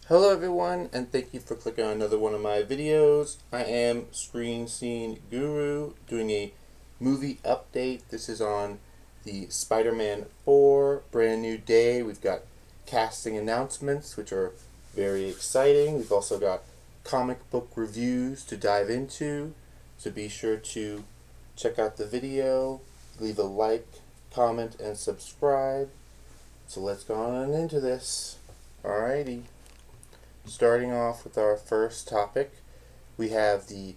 Hello everyone, and thank you for clicking on another one of my videos. I am Screen Scene Guru doing a movie update. This is on the Spider-Man 4 Brand New Day. We've got casting announcements, which are very exciting. We've also got comic book reviews to dive into, so be sure to check out the video, leave a like, comment, and subscribe. So let's go on into this. Alrighty. Starting off with our first topic, we have the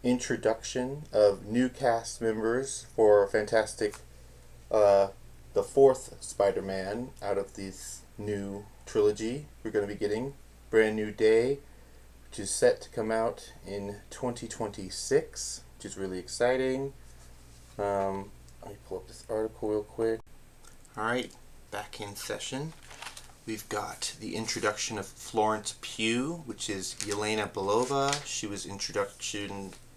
introduction of new cast members for the fourth Spider-Man out of this new trilogy. We're going to be getting Brand New Day, which is set to come out in 2026, which is really exciting. Let me pull up this article real quick. Alright, back in session. We've got the introduction of Florence Pugh, which is Yelena Belova. She was introduced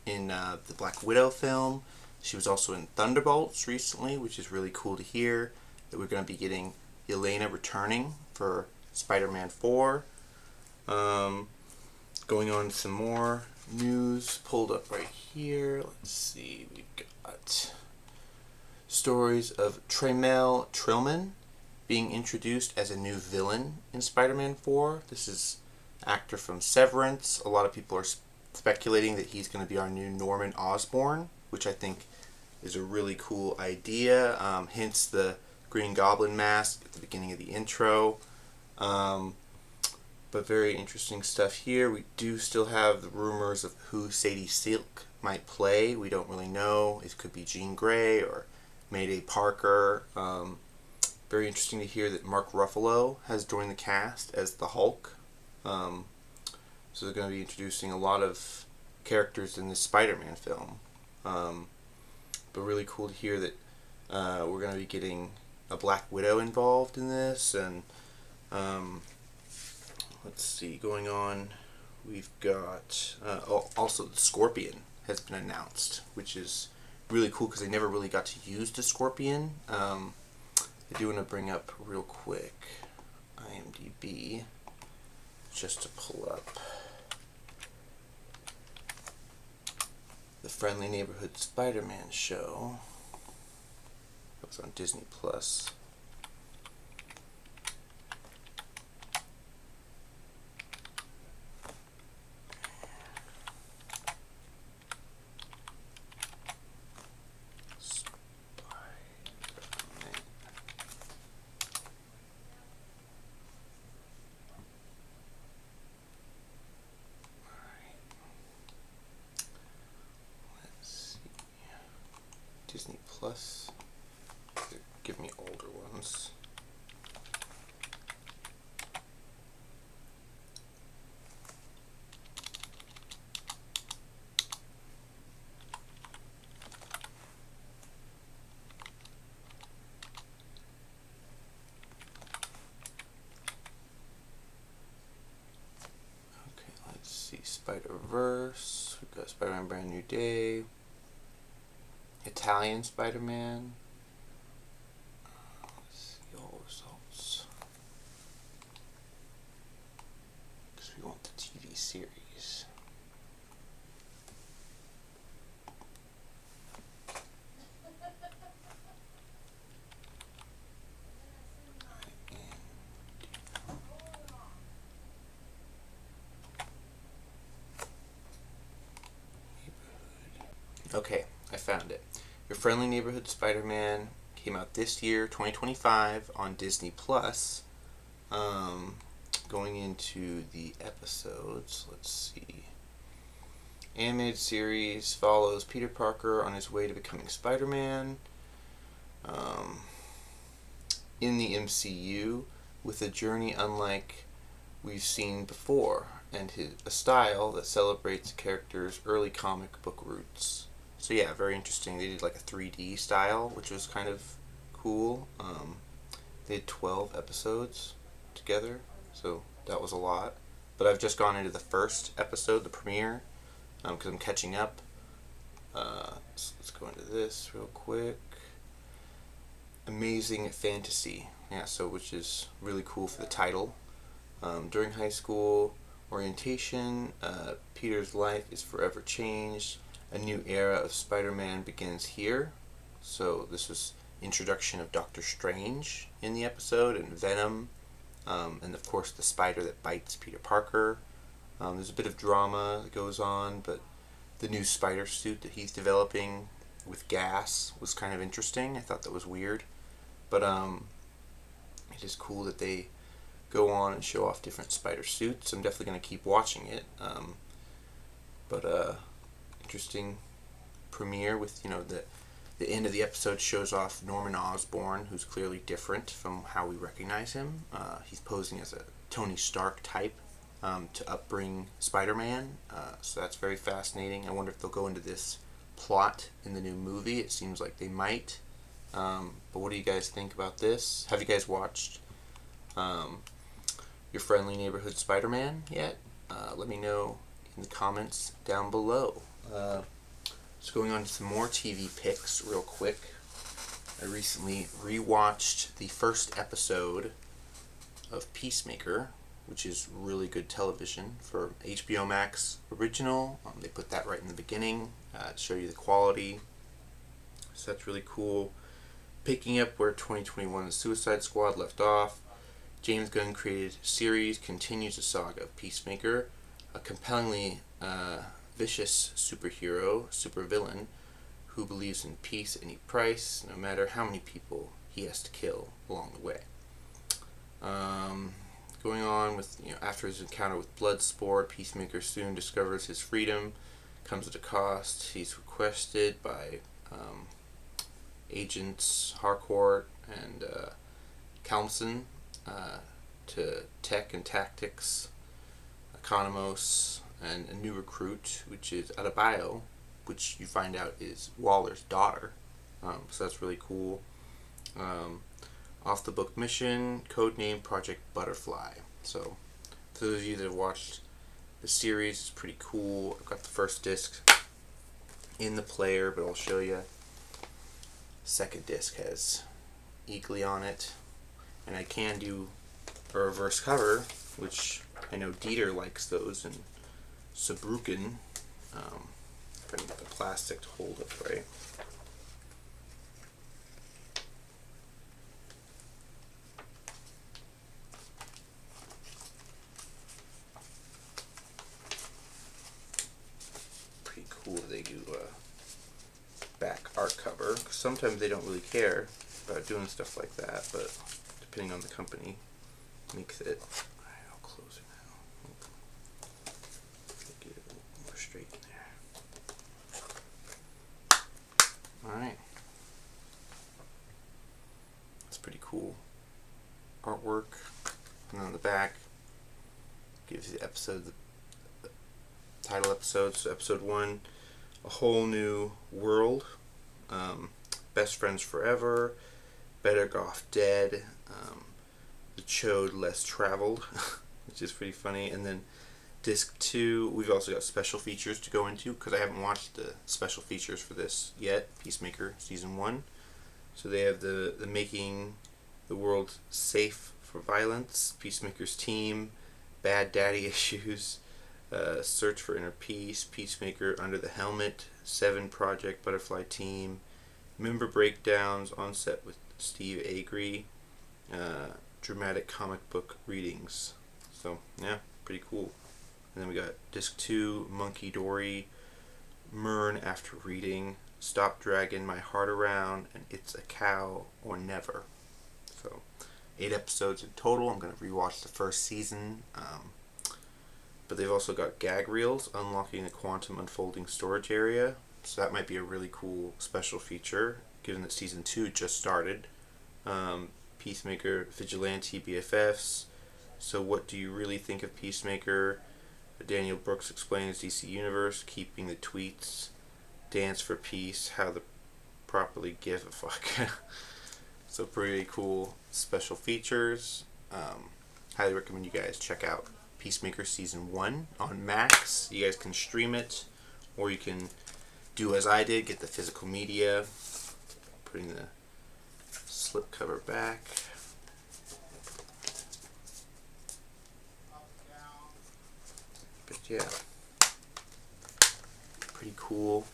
in the Black Widow film. She was also in Thunderbolts recently, which is really cool to hear that we're going to be getting Yelena returning for Spider-Man 4. Going on to some more news pulled up right here. Let's see, we've got stories of Tramelltillman being introduced as a new villain in Spider-Man 4. This is actor from Severance. A lot of people are speculating that he's going to be our new Norman Osborn, which I think is a really cool idea. Hence the Green Goblin mask at the beginning of the intro. But very interesting stuff here. We do still have the rumors of who Sadie Silk might play. We don't really know. It could be Jean Grey or Mayday Parker. Very interesting to hear that Mark Ruffalo has joined the cast as the Hulk. So they're going to be introducing a lot of characters in this Spider-Man film. But really cool to hear that we're going to be getting a Black Widow involved in this. And let's see, going on, we've got also the Scorpion has been announced, which is really cool because they never really got to use the Scorpion. I do want to bring up real quick IMDb just to pull up the Friendly Neighborhood Spider-Man show. That was on Disney Plus. Disney Plus. Give me older ones. Okay, let's see. Spider-Verse. We've got Spiderman Brand New Day. Italian Spider-Man. Let's see all results. Because we want the TV series. Okay, I found it. Your Friendly Neighborhood Spider-Man came out this year, 2025, on Disney Plus. Going into the episodes, let's see. Animated series follows Peter Parker on his way to becoming Spider-Man in the MCU with a journey unlike we've seen before and a style that celebrates the character's early comic book roots. So yeah, very interesting. They did like a 3D style, which was kind of cool. They had 12 episodes together, so that was a lot. But I've just gone into the first episode, the premiere, because I'm catching up. So let's go into this real quick. Amazing Fantasy. Yeah, so which is really cool for the title. During high school orientation, Peter's life is forever changed. A new era of Spider-Man begins here. So this was introduction of Doctor Strange in the episode, and Venom, and of course the spider that bites Peter Parker. There's a bit of drama that goes on, but the new spider suit that he's developing with gas was kind of interesting. I thought that was weird, but it is cool that they go on and show off different spider suits. I'm definitely going to keep watching it. But interesting premiere with, the end of the episode shows off Norman Osborn, who's clearly different from how we recognize him. He's posing as a Tony Stark type to upbring Spider-Man, so that's very fascinating. I wonder if they'll go into this plot in the new movie. It seems like they might. But what do you guys think about this? Have you guys watched Your Friendly Neighborhood Spider-Man yet? Let me know in the comments down below. Just going on to some more TV picks real quick. I recently rewatched the first episode of Peacemaker, which is really good television for HBO Max original. They put that right in the beginning to show you the quality. So that's really cool. Picking up where 2021's Suicide Squad left off, James Gunn created series continues the saga of Peacemaker, a compellingly vicious supervillain who believes in peace at any price, no matter how many people he has to kill along the way. Going on with, after his encounter with Bloodsport, Peacemaker soon discovers his freedom comes at a cost. He's requested by agents Harcourt and Kalmson to Tech and Tactics, Economos, and a new recruit, which is Adebayo, which you find out is Waller's daughter. So that's really cool. Off the book mission, codename Project Butterfly. So for those of you that have watched the series, it's pretty cool. I've got the first disc in the player, but I'll show you. Second disc has Eagly on it, and I can do a reverse cover, which I know Dieter likes those, and Saarbrücken. If I can get the plastic to hold it right. Pretty cool they do back art cover. Sometimes they don't really care about doing stuff like that, but depending on the company, makes it. Alright, I'll close it now. Get it a little more straight in there. Alright. That's pretty cool. Artwork. And on the back, gives you the episode, the title episode. So episode 1, A Whole New World. Best Friends Forever. Better Off Dead. The Chode Less Traveled, which is pretty funny. And then disc 2, we've also got special features to go into, because I haven't watched the special features for this yet, Peacemaker Season 1. So they have the Making the World Safe for Violence, Peacemaker's Team, Bad Daddy Issues, Search for Inner Peace, Peacemaker Under the Helmet, 7 Project Butterfly Team, Member Breakdowns on set with Steve Agee, dramatic comic book readings. So yeah, pretty cool. And then we got disc 2, Monkey Dory, Mern After Reading, Stop Dragging My Heart Around, and It's a Cow or Never. So 8 episodes in total. I'm going to rewatch the first season. But they've also got gag reels, Unlocking the Quantum Unfolding Storage Area. So that might be a really cool special feature, given that season 2 just started. Peacemaker, Vigilante BFFs. So what do you really think of Peacemaker? Daniel Brooks explains DC Universe, Keeping the Tweets, Dance for Peace, How to Properly Give a Fuck. So pretty cool special features. Highly recommend you guys check out Peacemaker Season 1 on Max. You guys can stream it, or you can do as I did, get the physical media. Putting the slipcover back. yeah, pretty cool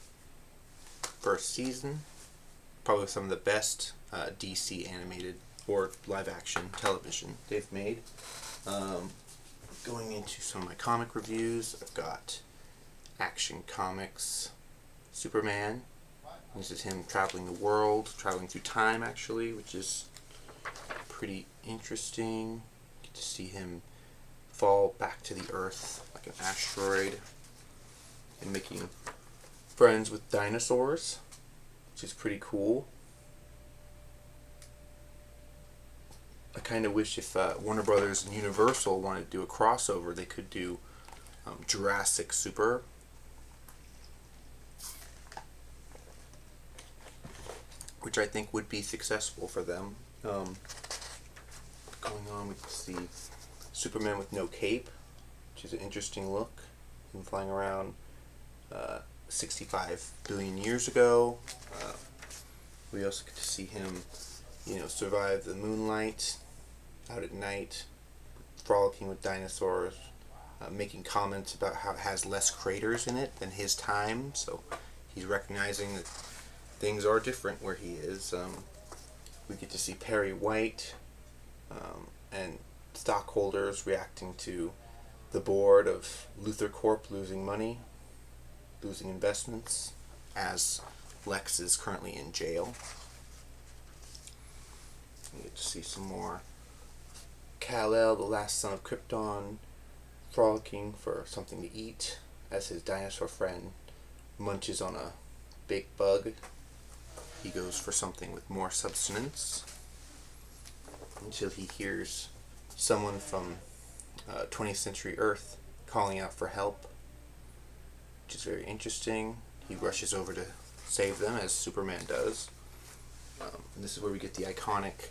first season. Probably some of the best DC animated or live action television they've made. Going into some of my comic reviews, I've got Action Comics Superman. This is him traveling the world, traveling through time actually, which is pretty interesting. Get to see him fall back to the earth like an asteroid and making friends with dinosaurs, which is pretty cool. I kind of wish if Warner Brothers and Universal wanted to do a crossover, they could do Jurassic Super. Which I think would be successful for them. Going on, we can see Superman with no cape, which is an interesting look. Him flying around 65 billion years ago. We also get to see him, survive the moonlight out at night, frolicking with dinosaurs, making comments about how it has less craters in it than his time. So he's recognizing that things are different where he is. We get to see Perry White and stockholders reacting to the board of Luthor Corp losing money, losing investments, as Lex is currently in jail. We get to see some more Kal-El, the last son of Krypton, frolicking for something to eat as his dinosaur friend munches on a big bug. He goes for something with more substance until he hears someone from 20th century Earth calling out for help, which is very interesting. He rushes over to save them, as Superman does. And this is where we get the iconic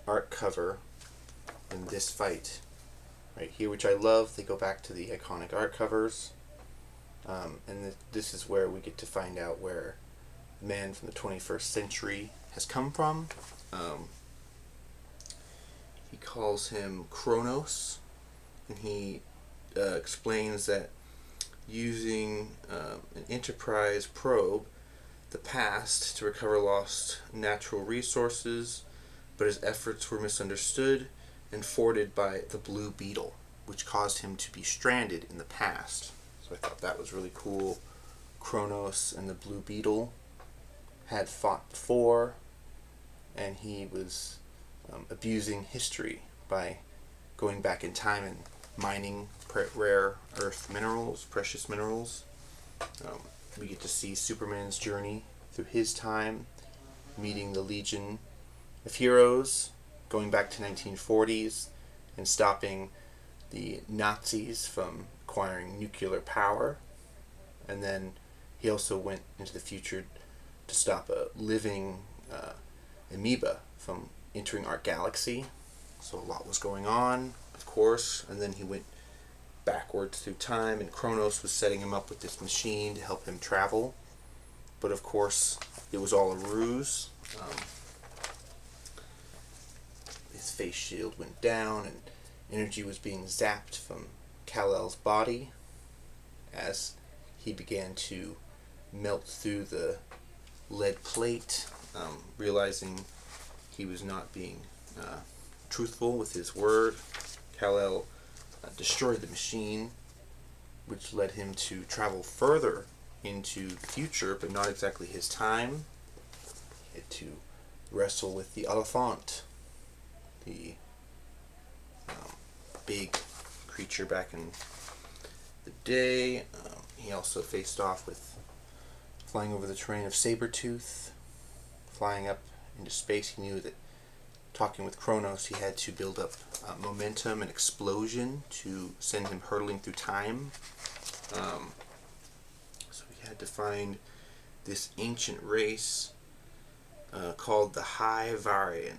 art cover in this fight right here, which I love. They go back to the iconic art covers, and this is where we get to find out where the man from the 21st century has come from. He calls him Kronos, and he explains that using an Enterprise probe the past to recover lost natural resources, but his efforts were misunderstood and thwarted by the Blue Beetle, which caused him to be stranded in the past. So I thought that was really cool. Kronos and the Blue Beetle had fought before, and he was abusing history by going back in time and mining rare earth minerals, precious minerals. We get to see Superman's journey through his time, meeting the Legion of Heroes, going back to 1940s and stopping the Nazis from acquiring nuclear power. And then he also went into the future to stop a living amoeba from entering our galaxy. So a lot was going on, of course, and then he went backwards through time, and Kronos was setting him up with this machine to help him travel. But of course, it was all a ruse. His face shield went down, and energy was being zapped from Kal-El's body as he began to melt through the lead plate, realizing he was not being truthful with his word. Kal-El destroyed the machine, which led him to travel further into the future, but not exactly his time. He had to wrestle with the Elephant, the big creature back in the day. He also faced off with flying over the terrain of Sabretooth, flying up into space. He knew that talking with Kronos, he had to build up momentum and explosion to send him hurtling through time. So he had to find this ancient race called the Hivarian,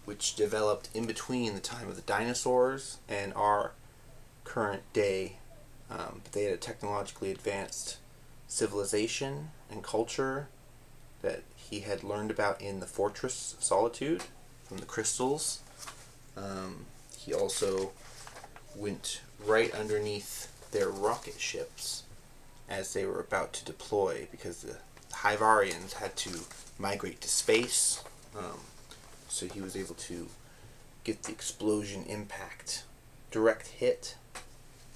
which developed in between the time of the dinosaurs and our current day. But they had a technologically advanced civilization and culture that he had learned about in the Fortress of Solitude from the crystals. He also went right underneath their rocket ships as they were about to deploy, because the Hivarians had to migrate to space. So he was able to get the explosion impact direct hit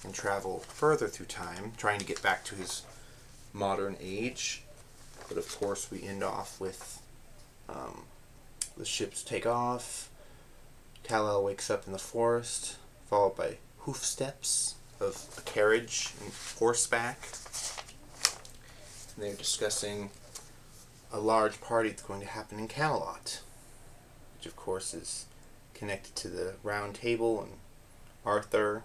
and travel further through time, trying to get back to his modern age. But of course we end off with the ships take off. Kal-El wakes up in the forest, followed by hoof steps of a carriage and horseback. And they're discussing a large party that's going to happen in Camelot, which of course is connected to the Round Table and Arthur,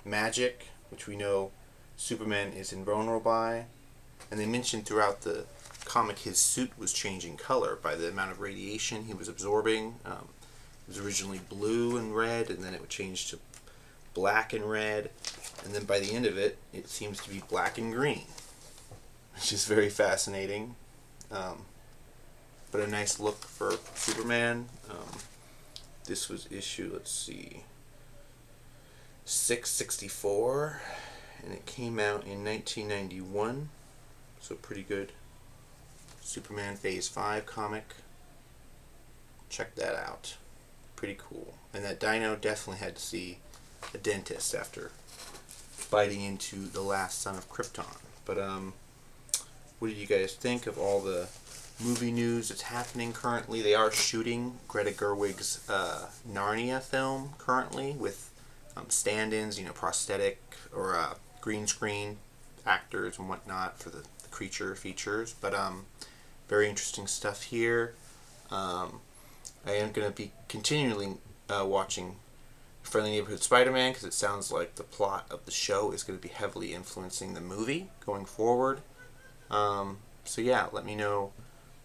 magic, which we know Superman is invulnerable by. And they mentioned throughout the comic his suit was changing color by the amount of radiation he was absorbing. It was originally blue and red, and then it would change to black and red, and then by the end of it, it seems to be black and green, which is very fascinating. But a nice look for Superman. This was issue, let's see, 664, and it came out in 1991, so pretty good Superman Phase 5 comic. Check that out. Pretty cool. And that dino definitely had to see a dentist after biting into the last son of Krypton. But what did you guys think of all the movie news that's happening currently? They are shooting Greta Gerwig's Narnia film currently with stand-ins, prosthetic or green screen actors and whatnot for the creature features. But very interesting stuff here. I am going to be continually watching Friendly Neighborhood Spider-Man, because it sounds like the plot of the show is going to be heavily influencing the movie going forward. So yeah, let me know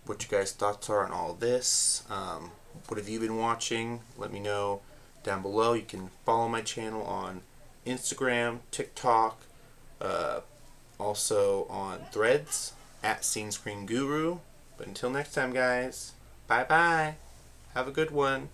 what you guys' thoughts are on all of this. What have you been watching? Let me know down below. You can follow my channel on Instagram, TikTok, also on Threads, @SceneScreenGuru. But until next time, guys, bye-bye. Have a good one.